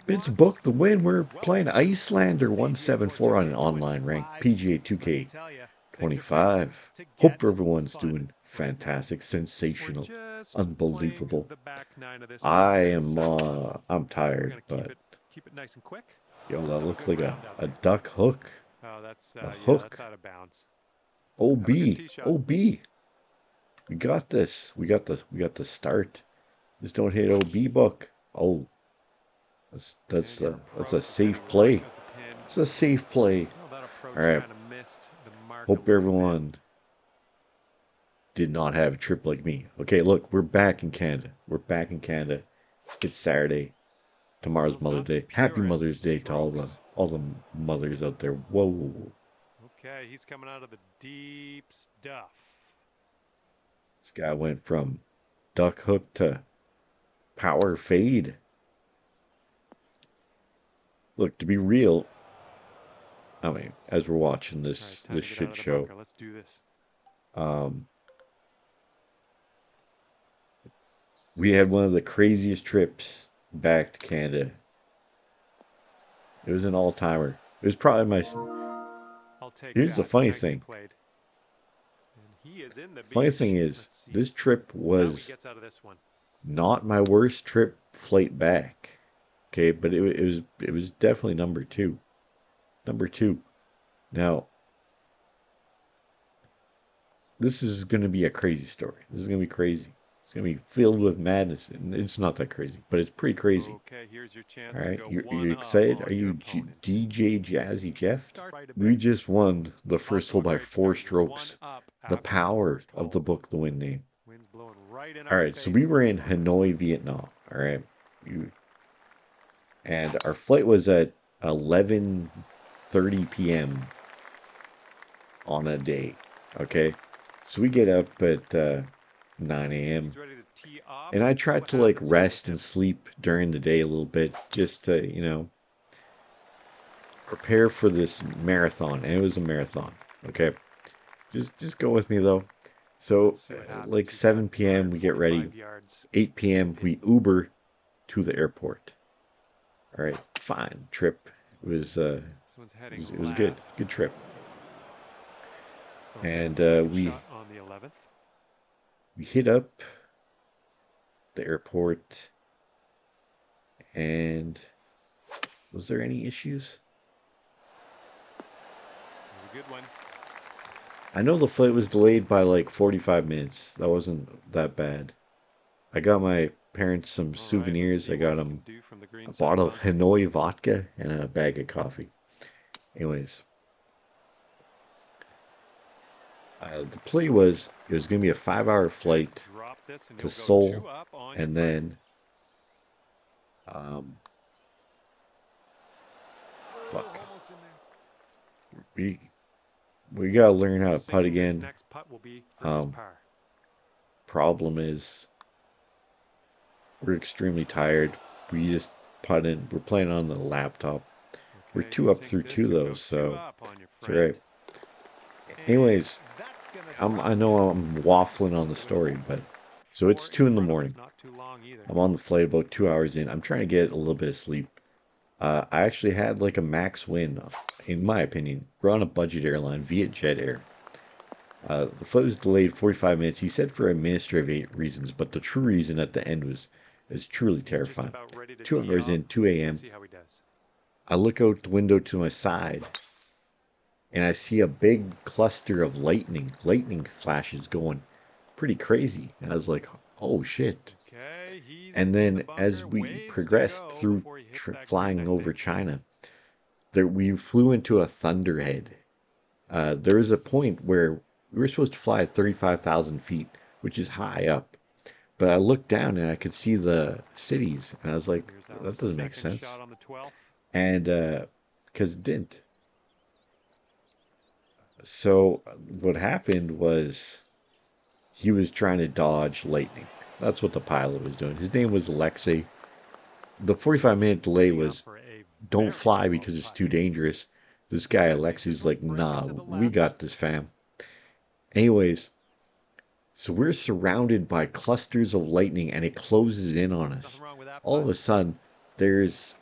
Bits booked the win. We're playing Icelander 174 on an online ranked PGA 2K25. Hope everyone's doing fantastic, sensational, unbelievable. I'm tired, but yo, that looked like a duck hook. A hook. OB. OB. We got this. We got the start. Just don't hit OB book. Oh, that's a safe play. It's a safe play. All right. Hope everyone did not have a trip like me. Okay, look, we're back in Canada. We're back in Canada. It's Saturday. Tomorrow's Mother's Day. Happy Mother's Day to all the mothers out there. Whoa. Okay, he's coming out of the deep stuff. This guy went from duck hook to power fade. Look, to be real, I mean, as we're watching this shit show, let's do this. We had one of the craziest trips back to Canada. It was an all-timer. It was probably my. Here's the funny thing. Funny thing is, this trip was not my worst trip flight back. Okay, but it was definitely number two. Number two. Now, this is going to be a crazy story. This is going to be crazy. It's going to be filled with madness. And it's not that crazy, but it's pretty crazy. Okay, here's your chance. All right, you excited? Are you DJ Jazzy Jeff? We just won the first hole by 4 strokes. The power of the book, the win name. All right, so we were in Hanoi, Vietnam. All right, and our flight was at 11:30 p.m. on a day. Okay, so we get up at 9 a.m. And I tried to like rest and sleep during the day a little bit just to, prepare for this marathon. And it was a marathon. Okay. Just go with me though. So like 7 p.m. we get ready. 8 p.m. we Uber to the airport. All right, fine trip. It was good. Good trip. And we hit up the airport, and was there any issues? It was a good one. I know the flight was delayed by like 45 minutes. That wasn't that bad. I got my parents some souvenirs. I got them a bottle of Hanoi vodka and a bag of coffee. Anyways, the play was it was going to be a 5-hour flight to Seoul, and then fuck. We gotta learn how to putt again. Problem is we're extremely tired. We just putting. We're playing on the laptop. We're 2 up through 2 though, so it's alright. Anyways, I know I'm waffling on the story, but so it's 2 in the morning. I'm on the flight about 2 hours in. I'm trying to get a little bit of sleep. I actually had like a max win, in my opinion. We're on a budget airline, Vietjet Air. The flight was delayed 45 minutes. He said for administrative reasons, but the true reason at the end was truly terrifying. 2 hours in, 2 a.m. I look out the window to my side, and I see a big cluster of lightning flashes going pretty crazy. And I was like, oh shit. And then as we progressed through flying over China, we flew into a thunderhead. There was a point where we were supposed to fly at 35,000 feet, which is high up. But I looked down and I could see the cities, and I was like, that doesn't make sense. And because it didn't. So what happened was he was trying to dodge lightning. That's what the pilot was doing. His name was Alexei. The 45-minute delay was don't fly because it's too dangerous. This guy Alexei's like, nah, we got this, fam. Anyways, so we're surrounded by clusters of lightning and it closes in on us. All of a sudden, there's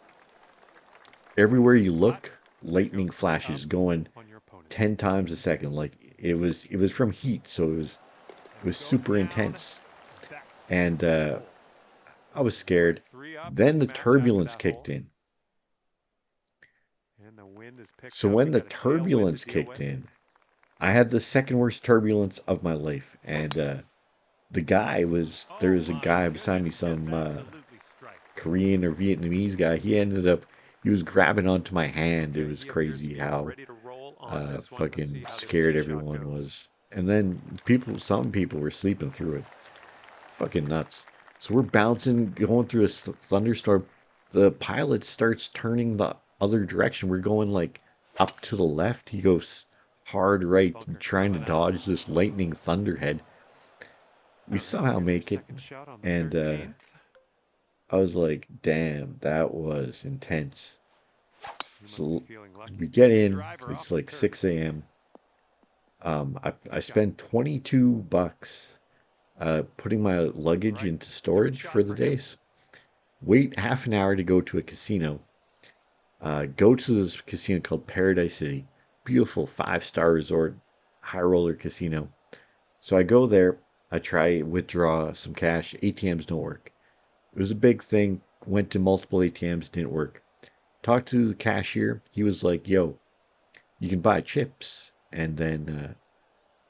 everywhere Nice you putt. look, Ready to go lightning 3 up flashes going on your opponent. 10 times a second. Like it was from heat, so it And was it goes super down. intense. Back And to the hole. I was You are scared. 3 up in Then this the match after turbulence that kicked hole. in. And the wind is picked So up. when We the got a tailwind to turbulence deal kicked with. in, I had the second worst turbulence of my life. And there Oh was a my guy beside me, goodness, just some absolutely strike. Korean or Vietnamese guy. He was grabbing onto my hand. It Okay, was he appears to crazy be how ready to roll on this one. Let's see fucking how this scared tee shot everyone goes. was. And then some people were sleeping through it. Fucking nuts. So we're bouncing, going through a thunderstorm. The pilot starts turning the other direction. We're going like up to the left. He goes hard right, Bunker trying clear to of that one. dodge this lightning thunderhead. We All right, somehow here's your make it, second shot on the and 13th. I was like, "Damn, that was intense." You must be So feeling lucky. we get Take your in. driver It's off the like turf. 6 a.m. I Good shot. spent $22 putting my All luggage right, into third storage for shot the for him. days. Wait half an hour to go to a casino. Go to this casino called Paradise City. Beautiful 5-star resort, high roller casino. So I go there. I try withdraw some cash. ATMs don't work. It was a big thing. Went to multiple ATMs, didn't work. Talked to the cashier. He was like, "Yo, you can buy chips and then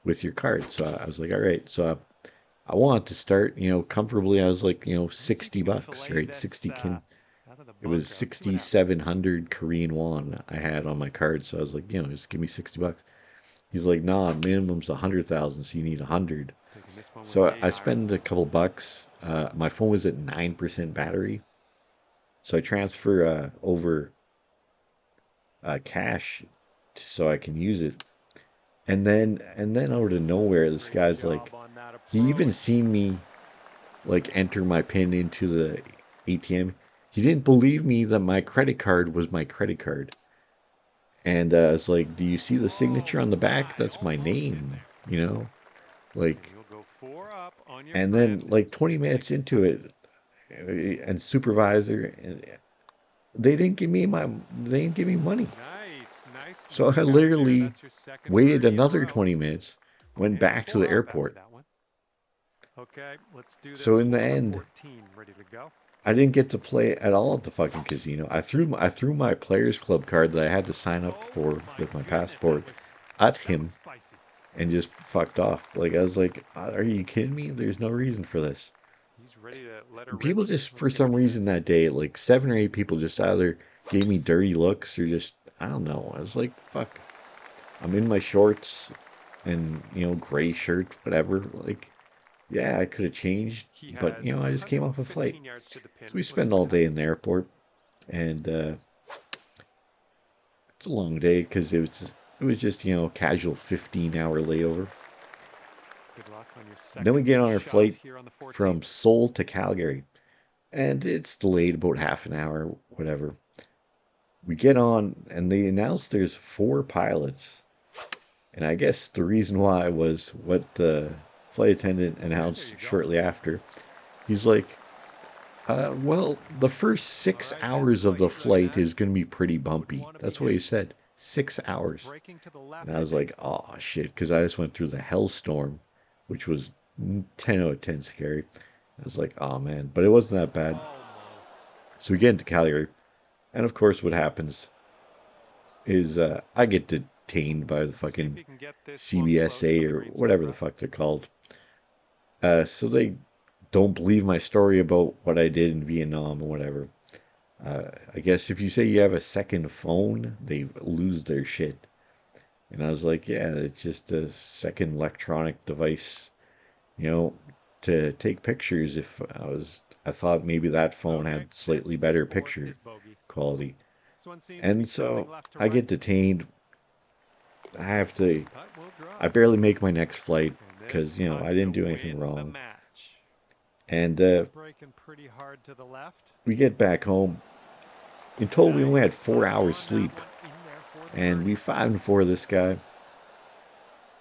with your card." So I was like, "All right." So I wanted to start, comfortably. I was like, Let me see if you can $60, fillet right? this 60 Kin. out of the It was bunker. Let's see what happens. 6,700 Korean won I had on my card. So I was like, just give me $60. He's like, "Nah, minimum's 100,000, so you need 100." Taking this one with So the I 8 iron. spend a couple bucks. My phone was at 9% battery. So I transfer over cash so I can use it. And then out of nowhere, this Great guy's job like, on that he even approach. seen me like enter my PIN into the ATM. He didn't believe me that my credit card was my credit card. And I was like, "Do you see the Oh signature on the back? my, That's my almost in name, there. you know?" And Like, you'll go 4 up on your and then friend. like 20 Take minutes his into putt. it, and supervisor, and they didn't give me money. Nice, nice So I move out there. literally That's your second waited birdie in a another row. 20 minutes, went And you're back to the 4 up after airport. that one. Okay, let's do So this in the hole number end, 14. Ready to go? I didn't get to play at all at the fucking casino. I threw my Players Club card that I had to sign up Oh for my with my goodness, passport at that was him spicy. and just fucked off. Like I was like, "Are you kidding me? There's no reason for this." He's ready to let her And rip people here. just, for Let's see what some he reason does. that day, like 7 or 8 people just either gave me dirty looks or just, I don't know. I was like, fuck. I'm in my shorts and, gray shirt, whatever. Like, yeah, I could have changed, He but, has I just came off a flight. 115 yards to the pin. So we Let's spend see what all day in the happens. airport, and it's a long day because it was just, casual 15-hour layover. Good luck on your Then we second get on our shot flight here on the from 14th. Seoul to Calgary, and it's delayed about half an hour, whatever. We get on, and they announce there's 4 pilots. And I guess the reason why was what the flight attendant Okay, there announced you go. shortly after. He's like, well, the first All six right, this is hours of what the he's looking flight at. is going to be pretty Wouldn't bumpy. want to be That's what he hitting. said. Six It's hours. breaking to the And left, I I was like, think. oh, shit, because I just went through the hellstorm, which was 10 out of 10 scary. I was like, oh, man. But it wasn't that bad. Almost. So we get into Calgary. And of course, what happens is I get detained by the Let's see if fucking he can get this one close CBSA for the or greenside whatever the rough. fuck they're called. So they don't believe my story about what I did in Vietnam or whatever. I guess if you say you have a second phone, they lose their shit. And I was like, yeah, it's just a second electronic device, you know, to take pictures. I thought maybe that phone Okay, had this slightly is better for picture his bogey. quality. This one seems to be And tilting so left to I get right. detained. I have to, Putt will drop. I barely make my next flight And this because, putt I to didn't do anything win the wrong. match. And Breaking pretty hard to the left. we get back home. In total, we only Nice had four putt hours on that sleep, one in there for the and we birdie. 5 and 4 this guy.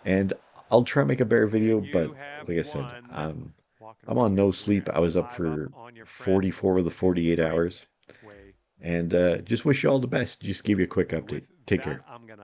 And I'll try and make a better video, And but you have like I said, won. Walking I'm away on here no with 3 sleep. I was up 5 up for on your friend. 44 of the He's a 48 hours. great way And just wish you all the best. Just give you a quick With update. Take that, care.